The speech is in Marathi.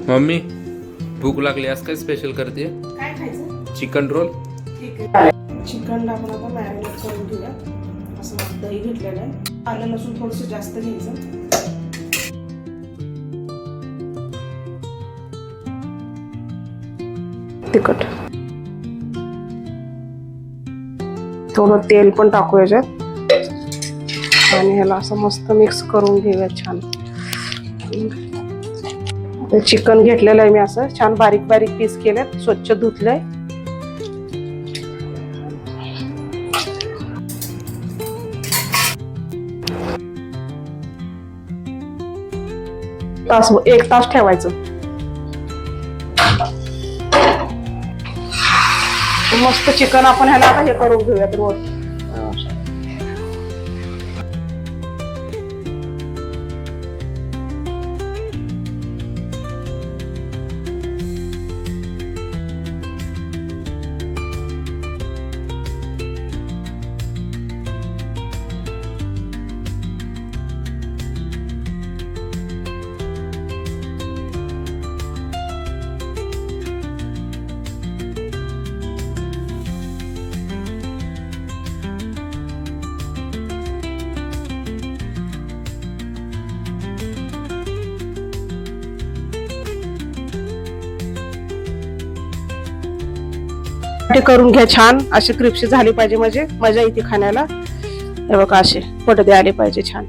मम्मी भूक लागली, आज काय स्पेशल करते? काय खायचं? Chicken roll. ठीक आहे. चिकनला आपण आता मॅरिनेट करून घेऊया. असं दही घेतलेलं आहे. आलं लसूण थोडंसं जास्त घ्यायचं. तिखट, थोडं तेल पण टाकू याच्यात आणि ह्याला असं मस्त मिक्स करून घेऊया छान. चिकन घेतलेलं आहे मी, असं छान बारीक बारीक पीस केलेत, स्वच्छ धुतलंय. एक तास ठेवायचं. मस्त चिकन आपण ह्याला आता हे करून घेऊयात रोल. ते करून घ्या छान, अशी क्रिप्सी झाली पाहिजे, म्हणजे मजा येते खाण्याला. हे बघा असे पडदे आले पाहिजे छान.